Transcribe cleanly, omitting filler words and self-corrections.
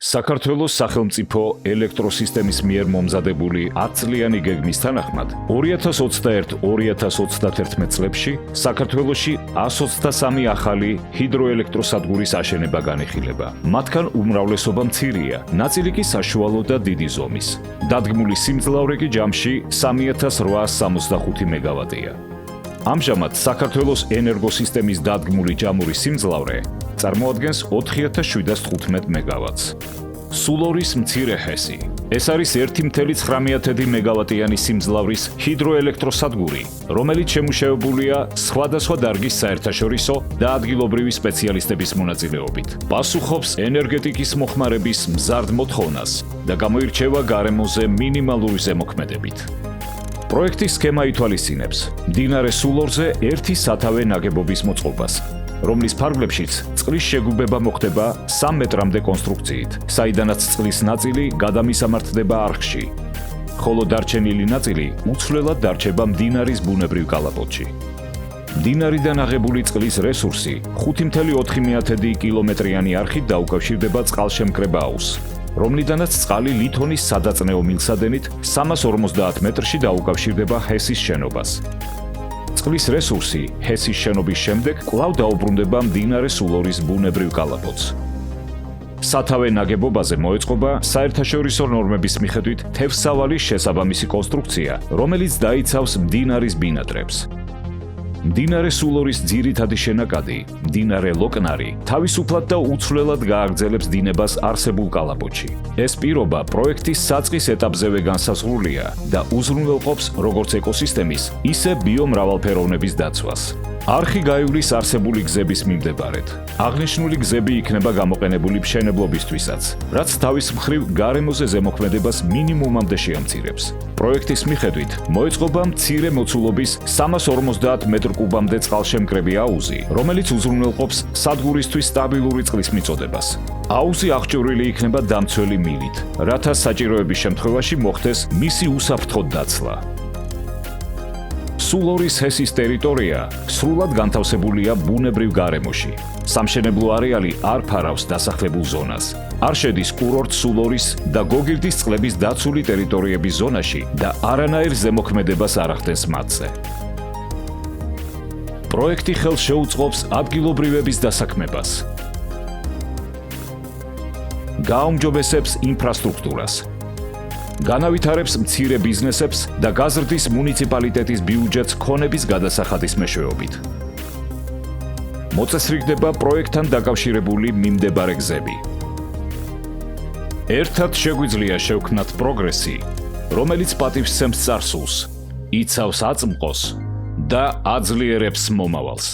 საქართველოს სახელმწიფო ელექტროსისტემის მიერ მომზადებული 10 წლიანი გეგმის თანახმად 2021-2031 წლებში საქართველოში 123 ახალი ჰიდროელექტროსადგურის აშენება განიხილება. მათგან უმრავლესობა მცირეა, ნაწილი კი საშუალო და დიდი ზომის. დადგმული სიმძლავრე კი ჯამში 3865 მეგავატია. ამჟამად საქართველოს ენერგოსისტემის დადგმული ჯამური სიმძლავრე წარმოადგენს 4715 მეგავატს. სულორის მცირე ჰესი. ეს არის 1,9 მეგავატიანი სიმძლავრის ჰიდროელექტროსადგური, რომელიც შემუშავებულია სხვადასხვა დარგის საერთაშორისო და ადგილობრივი სპეციალისტების მონაწილეობით. პასუხობს ენერგეტიკის მოხმარების მზარდ მოთხოვნას და გამოირჩევა გარემოზე მინიმალური ზემოქმედებით. პროექტის სქემა ითვალისწინებს მდინარე სულორზე ერთი სათავე ნაგებობის მოწყობას, რომლის ფარგლებშიც წყლის შეგუბება მოხდება 3 მეტრამდე კონსტრუქციით, საიდანაც წყლის ნაწილი გადამისამართდება არხში, ხოლო დარჩენილი ნაწილი უცვლელად დარჩება მდინარის ბუნებრივ კალაპოტში. მდინარიდან აღებული წყლის რესურსი 5,4 კილომეტრიანი არხით დაუკავშირდება წყალშემკრებ აუზს, რომლიდანაც წყალი ლითონის სადაწნეო მილსადენით 350 მეტრში დაუკავშირდება ჰესის შენობას. წყლის რესურსი ჰესის შენობის შემდეგ კვლავ დაუბრუნდება მდინარე სულორის ბუნებრივ კალაპოტს. სათავე ნაგებობაზე მოეწყობა საერთაშორისო ნორმების მიხედვით თევზსავალის შესაბამისი კონსტრუქცია, რომელიც დაიცავს მდინარის ბინადრებს. მდინარე სულორის ძირითადი შენაკადი, მდინარე ლოკნარი, თავისუფლად და უცვლელად გააგრძელებს დინებას არსებულ კალაპოტში. ეს პირობა პროექტის საწყის ეტაპზევე განსაზღვრულია და უზრუნველყოფს როგორც ეკოსისტემის, ისე ბიომრავალფეროვნების დაცვას. არხი გაივლის არსებული გზების მიმდებარედ. აღნიშნული გზები იქნება გამოყენებული მშენებლობისთვისაც, რაც თავის მხრივ გარემოზე ზემოქმედებას მინიმუმამდე შეამცირებს. პროექტის მიხედვით მოეწყობა მცირე მოცულობის 350 მეტრ-კუბამდე წყალშემკრები აუზი, რომელიც უზრუნველყოფს სადგურისთვის სტაბილური წყლის მიწოდებას. აუზი აღჭურვილი იქნება დამცველი მილით, რათა საჭიროების შემთხვევაში მოხდეს მისი უსაფრთხოდ დაცლა. სულორის ჰესის ტერიტორია სრულად განთავსებულია ბუნებრივ გარემოში. სამშენებლო არეალი არ ფარავს დასახლებულ ზონას. არ შედის კურორტ სულორის და გოგირდის წყლების დაცული ტერიტორიების ზონაში და არანაირ ზემოქმედებას არ ახდენს მათზე. პროექტი ხელს შეუწყობს ადგილობრივების დასაქმებას. გააუმჯობესებს ინფრასტრუქტურას. განავითარებს მცირე ბიზნესებს და გაზრდის მუნიციპალიტეტის ბიუჯეტს ქონების გადასახადის მეშვეობით. მოწესრიგდება პროექტთან დაკავშირებული მიმდებარე გზები. ერთად შეგვიძლია შევქმნათ პროგრესი, რომელიც პატივსცემს წარსულს, იცავს აწმყოს და აძლიერებს მომავალს.